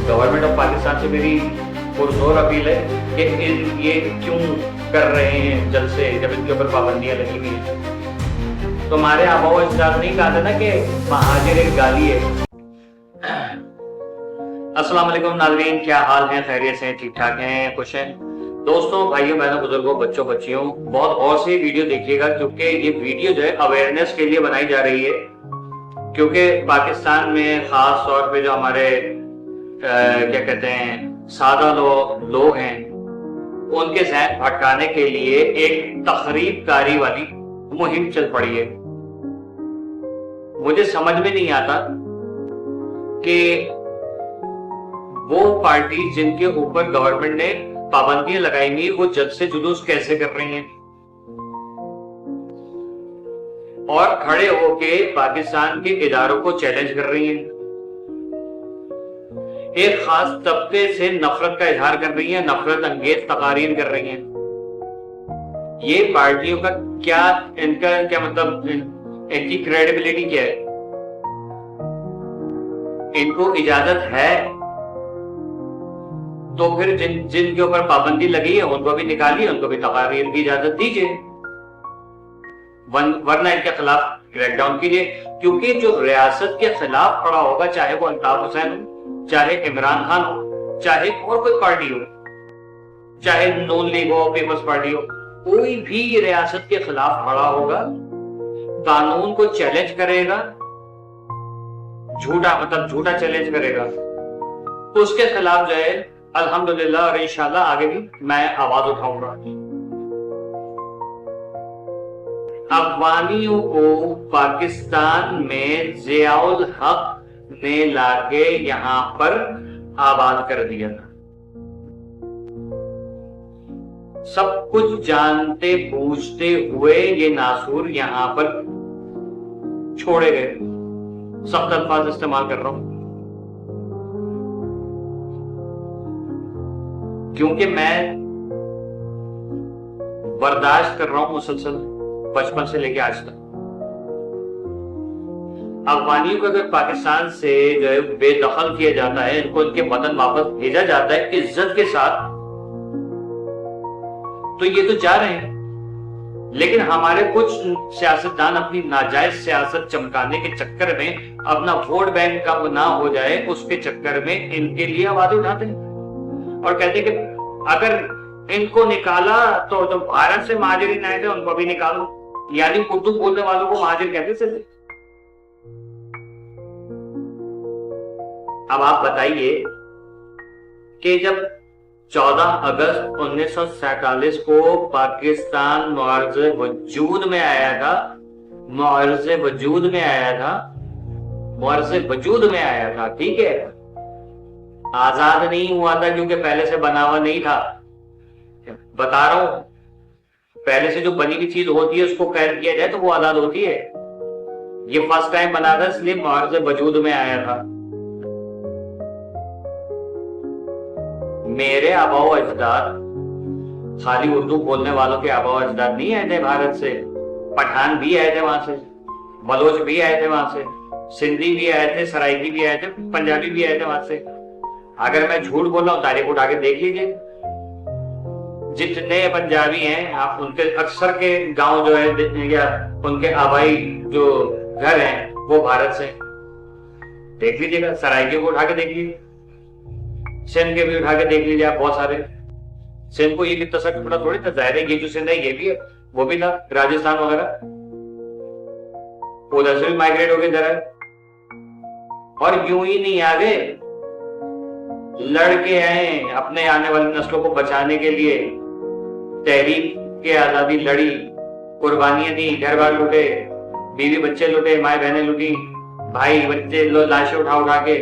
Government of Pakistan से मेरी पुरजोर अपील है कि ये क्यों कर रहे हैं जलसे जब इनके ऊपर पाबंदियां लगी हुई हैं। तो हमारे आबा अजदाद नहीं कहा था ना कि महाजिर एक गाली है। अस्सलाम वालेकुम नाज़रीन, क्या हाल है? खैरियत से, ठीक ठाक हैं, खुश हैं? दोस्तों, भाइयों, बहनों, बुजुर्गों, बच्चों, बच्चियों, बहुत गौर से वीडियो देखिएगा क्योंकि ये वीडियो जो है अवेयरनेस के लिए बनाई जा रही है। क्योंकि पाकिस्तान में खास तौर पे जो हमारे क्या कहते हैं सादा लोग हैं, उनके ज़हन भटकाने के लिए एक तखरीबकारी वाली मुहिम चल पड़ी है। मुझे समझ में नहीं आता कि वो पार्टी जिनके ऊपर गवर्नमेंट ने पाबंदियां लगाई हुई वो जल्द से जुलूस कैसे कर रही हैं और खड़े होके पाकिस्तान के इदारों को चैलेंज कर रही हैं। एक खास तबके से नफरत का इजहार कर रही हैं, नफरत अंगेज तकारीर कर रही हैं। ये पार्टियों का इनका क्या मतलब, इनकी क्रेडिबिलिटी क्या है? इनको इजाजत है तो फिर जिनके ऊपर पाबंदी लगी है उनको भी निकालिए, उनको भी तकारीर की इजाजत दीजिए, वरना इनके खिलाफ क्रैकडाउन कीजिए। क्योंकि जो रियासत के खिलाफ खड़ा होगा, चाहे वो अल्ताफ हुसैन हो, चाहे इमरान खान हो, चाहे और कोई पार्टी हो, चाहे नून लीग हो, पीपल्स पार्टी हो, कोई भी रियासत के खिलाफ खड़ा होगा, कानून को चैलेंज करेगा, झूठा चैलेंज करेगा, तो उसके खिलाफ जो है अल्हम्दुलिल्लाह और इंशाल्लाह आगे भी मैं आवाज उठाऊंगा। अफगानियों को पाकिस्तान में जियाउल हक ने लाके यहां पर आबाद कर दिया था। सब कुछ जानते बूझते हुए ये नासूर यहां पर छोड़े गए। सख्त अल्फाज इस्तेमाल कर रहा हूं क्योंकि मैं बर्दाश्त कर रहा हूं मुसलसल बचपन से लेके आज तक। अफगानियों को अगर पाकिस्तान से जो है बेदखल किया जाता है, इनको इनके वतन वापस भेजा जाता है इज्जत के साथ, तो ये तो जा रहे हैं। लेकिन हमारे कुछ सियासतदान अपनी नाजायज सियासत चमकाने के चक्कर में, अपना वोट बैंक कम ना हो जाए उसके चक्कर में इनके लिए आवाज उठाते हैं और कहते हैं कि अगर इनको निकाला तो जो भारत से महाजिरीन आए थे उनको भी निकालो। यानी उर्दू बोलने वालों को महाजिर कहते थे। अब आप बताइए कि जब 14 अगस्त 1947 को पाकिस्तान मुआर्ज़े वजूद में आया था, ठीक है, आजाद नहीं हुआ था क्योंकि पहले से बना हुआ नहीं था। बता रहा हूं, पहले से जो बनी हुई चीज होती है उसको कैद किया जाए तो वो आजाद होती है। ये फर्स्ट टाइम बना था इसलिए मुआर्ज़े वजूद में आया था। मेरे आबा अजदाद खाली उर्दू बोलने वालों के आबा अजदाद नहीं आए थे भारत से, पठान भी आए थे वहां से, बलोच भी आए थे वहां से, सिंधी भी आए थे, सराइकी भी आए थे, पंजाबी भी आए थे वहां से। अगर मैं झूठ बोल रहा हूं तारीख उठा के देख लीजिए। जितने पंजाबी हैं आप उनके अक्सर के गांव जो है या उनके आबाई जो घर हैं वो भारत से, देख लीजिएगा। सराइकी को उठा के देख लीजिए, सिंध के भी उठा के देख लीजिए आप, बहुत सारे। सिंध को ये कितना सख्त पड़ा थोड़ी था, जाहिर है ये जो सिंध है ये भी है, वो भी था, राजस्थान वगैरह, उधर से भी माइग्रेट हो गए इधर है। और यूं ही नहीं आ गए, लड़के आए अपने आने वाली नस्लों को बचाने के लिए, तहरीक के आजादी लड़ी, कुर्बानियां दी, घर बार लुटे, बीवी बच्चे लुटे, माए बहनें लुटी, भाई बच्चे लाशें उठा उठा के,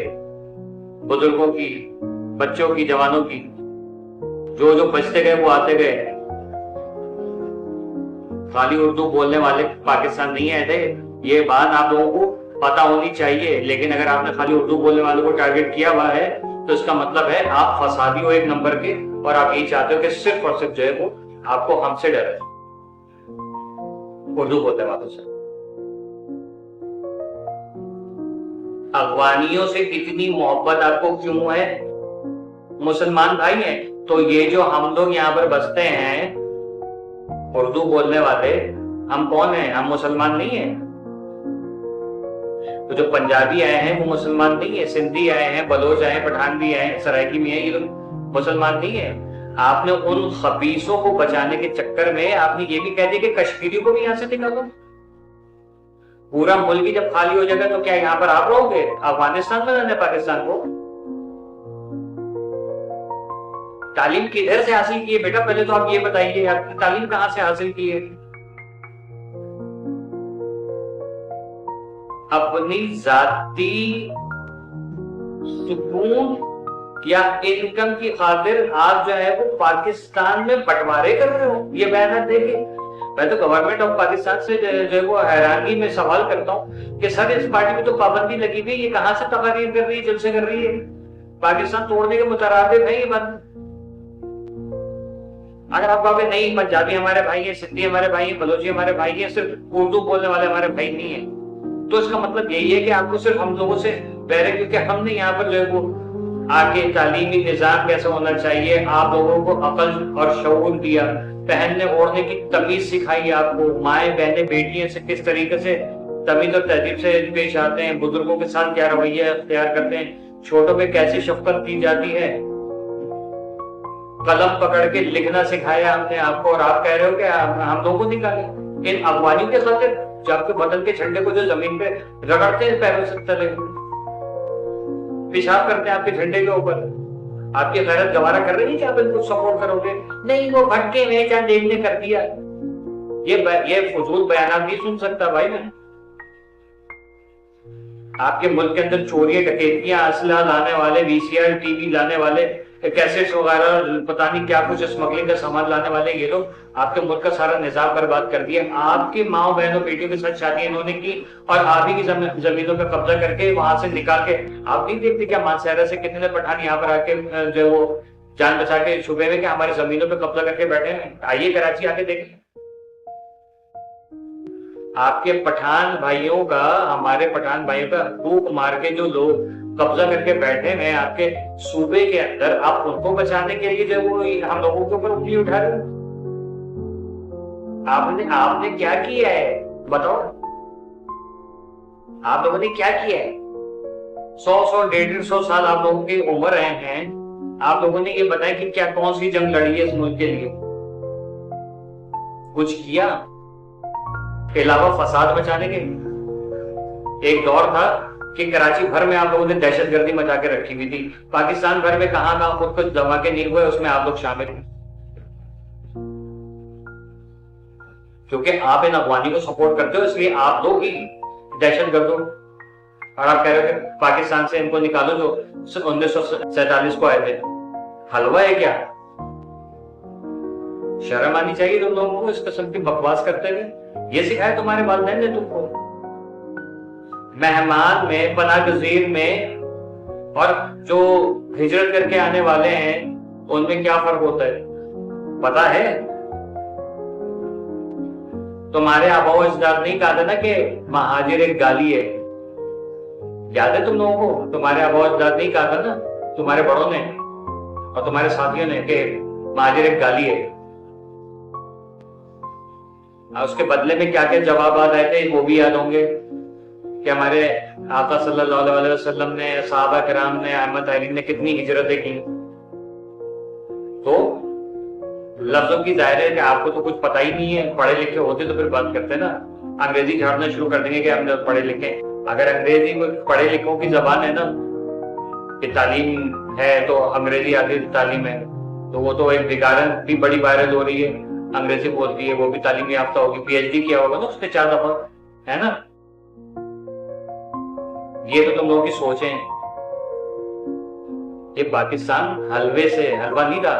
बुजुर्गों की, बच्चों की, जवानों की, जो बचते गए वो आते गए। खाली उर्दू बोलने वाले पाकिस्तान नहीं आए थे, ये बात आप लोगों को पता होनी चाहिए। लेकिन अगर आपने खाली उर्दू बोलने वालों को टारगेट किया हुआ है तो इसका मतलब है आप फसादी हो एक नंबर के, और आप यही चाहते हो कि सिर्फ और सिर्फ जो है वो आपको हमसे डर है, उर्दू बोलने वालों से। अफगानियों से इतनी मोहब्बत आपको क्यों है? मुसलमान भाई हैं। तो ये जो हम लोग यहाँ पर बसते हैं उर्दू बोलने वाले, हम कौन हैं? हम मुसलमान नहीं है। तो जो पंजाबी आए हैं वो मुसलमान नहीं है, सिंधी आए हैं, बलोच आए हैं, पठान भी आए हैं, सराइकी भी हैं, ये लोग मुसलमान नहीं है। आपने उन खबीसों को बचाने के चक्कर में आपने ये भी कह दिया कि कश्मीरी को भी यहाँ से निकालो। पूरा मुल्क ही जब खाली हो जाएगा तो क्या यहाँ पर आप रहोगे? अफगानिस्तान में रहना, पाकिस्तान को? तालीम किधर से हासिल की है बेटा? पहले तो आप ये बताइए, आपने तालीम कहाँ से हासिल की है? अपनी जाती सुकून या इनकम की खातिर आप जो है वो पाकिस्तान में बंटवारे कर रहे हो। ये बयान देखे, मैं तो गवर्नमेंट ऑफ पाकिस्तान से जो है वो हैरानी में सवाल करता हूँ कि सर इस पार्टी में तो पाबंदी लगी हुई, ये कहाँ से तकरीर कर रही है, जलसे कर रही है? पाकिस्तान तोड़ने के मुतरादिफ है ये बात। अगर आप कहोगे नहीं पंजाबी हमारे भाई है, सिंधी हमारे भाई है, बलोची हमारे भाई है, सिर्फ उर्दू बोलने वाले हमारे भाई नहीं है, तो इसका मतलब यही है कि आपको सिर्फ हम लोगों से बैर है, क्योंकि हमने यहाँ पर जो है वो आगे तालीमी निजाम कैसा होना चाहिए, आप लोगों को अकल और शऊर दिया, पहनने ओढ़ने की तमीज सिखाई आपको, माए बहने बेटियां से किस तरीके से तमीज और तहजीब से पेश आते हैं, बुजुर्गों के साथ क्या रवैया अख्तियार करते हैं, छोटों पे कैसी शफकत की जाती है, कलम पकड़ के लिखना सिखाया हमने आपको, और आप कह रहे हो कि हम लोगों को निकाले इन अफगानियों के खातिर जो आपके बदन के झंडे को जो जमीन पे रगड़ते हैं पैरों से तले, पेशाब करते हैं आपके झंडे के ऊपर। आपकी गैरत गवारा कर रही है कि आप इनको सपोर्ट करोगे? नहीं, वो भटके में क्या देखने कर दिया। ये फजूल बयान नहीं सुन सकता भाई मैं। आपके मुल्क के अंदर चोरियां डकैतियां, असला लाने वाले, वीसीआर टीवी लाने वाले, कैसेट्स वगैरह, पता नहीं क्या कुछ स्मगलिंग का सामान लाने वाले ये लोग आपके मुल्क का सारा निजाम बर्बाद कर दिया। आपकी माओ बहनों बेटियों के साथ शादी इन्होंने की और आप ही की जमीनों पर कब्जा करके वहां से निकाल के, आप नहीं देखते क्या मानसहरा से कितने पठान यहाँ पर आके जो वो जान बचा के छुपे हुए कि हमारी जमीनों पर कब्जा करके बैठे हैं? आइए कराची आके देखें। आपके पठान भाइयों का, हमारे पठान भाइयों का हुकूक मार के जो लोग कब्जा करके बैठे हैं आपके सूबे के अंदर, आप उनको बचाने के लिए जो वो हम लोगों के ऊपर उंगली उठा रहे हो। आपने क्या किया है बताओ? आप लोगों ने क्या किया है? 100 150 साल आप लोगों की उम्र हैं, आप लोगों ने ये बताया कि क्या कौन सी जंग लड़ी है इस मुल्क के लिए? कुछ किया के अलावा फसाद बचाने के? एक दौर था कि कराची भर में आप लोगों ने दहशतगर्दी मचा के रखी हुई थी, पाकिस्तान भर में कहां खुद को धमाके नहीं हुए, उसमें आप लोग शामिल हैं, क्योंकि आप इन अफगानी को सपोर्ट करते हो, इसलिए आप लोग ही दहशतगर्दों। और आप कह रहे हो कि पाकिस्तान से इनको निकालो जो 1947 को आए थे। हलवा है क्या? शर्म आनी चाहिए तुम लोगों को इस किस्म की बकवास करते हुए। ये सिखाया तुम्हारे वालिदैन ने तुमको? मेहमान में, पनागजीर में और जो हिजरत करके आने वाले हैं उनमें क्या फर्क होता है पता है? तुम्हारे आबा अजदाद नहीं कहा था ना कि महाजिर एक गाली है? याद है तुम लोगों को? तुम्हारे आबा अजदाद नहीं कहा था ना, तुम्हारे बड़ों ने और तुम्हारे साथियों ने, कि महाजिर एक गाली है। उसके बदले में क्या क्या जवाब आए थे वो भी याद होंगे कि हमारे आका सल्लल्लाहु अलैहि वसल्लम ने, सहाबा किराम ने, अहमद अली ने कितनी हिजरतें की। तो लफ्जों की जाहिर है कि आपको तो कुछ पता ही नहीं है। पढ़े लिखे होते तो फिर बात करते ना, अंग्रेजी झाड़ना शुरू कर देंगे कि हम लोग पढ़े लिखे। अगर अंग्रेजी पढ़े लिखों की जबान है ना, कि तालीम है तो अंग्रेजी आती तालीम है, तो वो तो एक बिगाड़न भी बड़ी वायरल हो रही है, अंग्रेजी बोलती है, वो भी तालीम याफ्ता होगी, पीएचडी किया होगा ना उसने 4 दफा, है ना? ये तो तुम लोगों की सोच है। ये पाकिस्तान हलवे से हलवा नहीं था,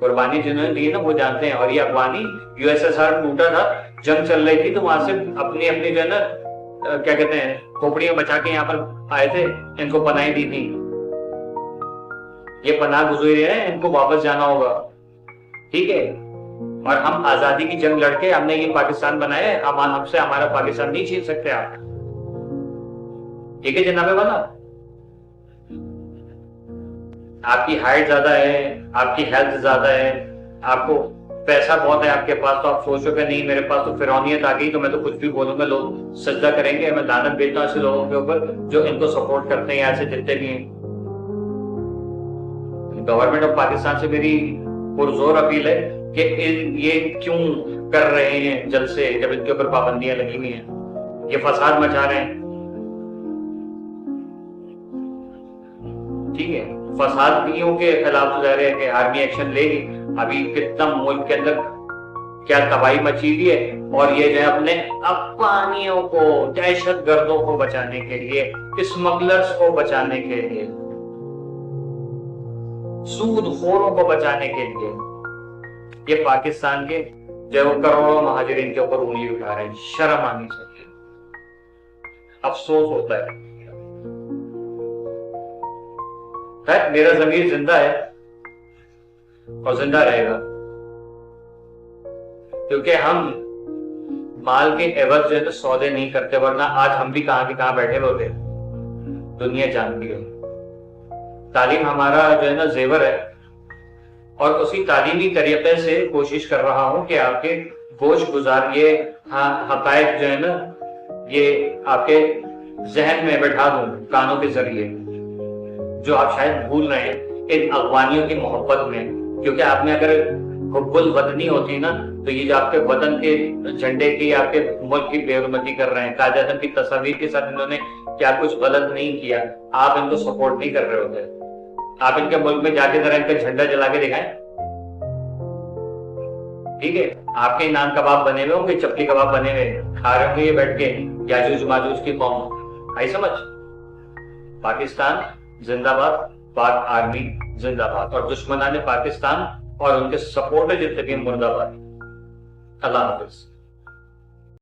कुर्बानी जिन्होंने दी ना वो जानते हैं। और ये अफगानी यूएसएसआर टूटा था, जंग चल रही थी, तो वहां से अपनी अपनी जो है ना क्या कहते हैं खोपड़ियां बचा के यहाँ पर आए थे, इनको पनाही दी थी। ये पनाह गुज़रे हैं, इनको वापस जाना होगा, ठीक है? और हम आजादी की जंग लड़के हमने ये पाकिस्तान बनाया है, हमसे हमारा पाकिस्तान नहीं छीन सकते आप, ठीक है जनाबे वाला? آپ کی ہائٹ زیادہ ہے, آپ کی ہیلتھ زیادہ ہے, آپ کو پیسہ بہت ہے آپ کے پاس, تو آپ سوچو کہ نہیں میرے پاس تو فرعونیت آ گئی تو میں تو کچھ بھی بولوں گا لوگ سجدہ کریں گے. میں لعنت بھیجتا ہوں ایسے لوگوں کے اوپر جو ان کو سپورٹ کرتے ہیں, ایسے جتنے بھی ہیں. گورنمنٹ آف پاکستان سے میری پرزور اپیل ہے کہ یہ کیوں کر رہے ہیں جلسے جب ان کے اوپر پابندیاں لگی ہوئی ہیں, یہ فساد مچا رہے ہیں. ٹھیک ہے, فسادیوں کے خلاف تو ظاہر ہے کہ آرمی ایکشن لے گی. ابھی کتنا ملک کے اندر کیا تباہی مچی ہوئی ہے, اور یہ جو ہے اپنے افغانیوں کو, دہشت گردوں کو بچانے کے لیے, اسمگلرز کو بچانے کے لیے, سود خوروں کو بچانے کے لیے یہ پاکستان کے جو وہ کروڑوں مہاجرین کے اوپر انگلی اٹھا رہے ہیں. شرم آنی چاہیے, افسوس ہوتا ہے. میرا ضمیر زندہ ہے اور زندہ رہے گا, کیونکہ ہم مال کے عوض جو ہے سودے نہیں کرتے, ورنہ آج ہم بھی کہاں کے کہاں بیٹھے ہوتے, دنیا جانتی ہے. تعلیم ہمارا جو ہے نا زیور ہے, اور اسی تعلیمی طریقے سے کوشش کر رہا ہوں کہ آپ کے گوش گزار یہ حقائق جو ہے نا یہ آپ کے ذہن میں بٹھا دوں کانوں کے ذریعے, جو آپ شاید بھول رہے ہیں ان افغانیوں کی محبت میں. کیونکہ آپ میں اگر حب الوطنی ہوتی نا تو یہ جو آپ کے وطن کے جھنڈے کی, آپ کے ملک کی بے حرمتی کر رہے ہیں, قائد اعظم کی تصاویر کے ساتھ انہوں نے کیا کچھ غلط نہیں کیا, آپ ان کو سپورٹ نہیں کر رہے ہوتے. آپ ان کے ملک میں جا کے ذرا ان کا جھنڈا جلا کے دکھائیں. ٹھیک ہے, آپ کے نان کباب بنے ہوئے ہوں گے, چپلی کباب بنے ہوئے کھا رہے ہوں گے یہ بیٹھ کے, یاجوج ماجوج کی قوم. آئی سمجھ؟ پاکستان زندہ باد, پاک آرمی زندہ باد, اور دشمنان پاکستان اور ان کے سپورٹر جتنے بھی مردہ باد. اللہ حافظ.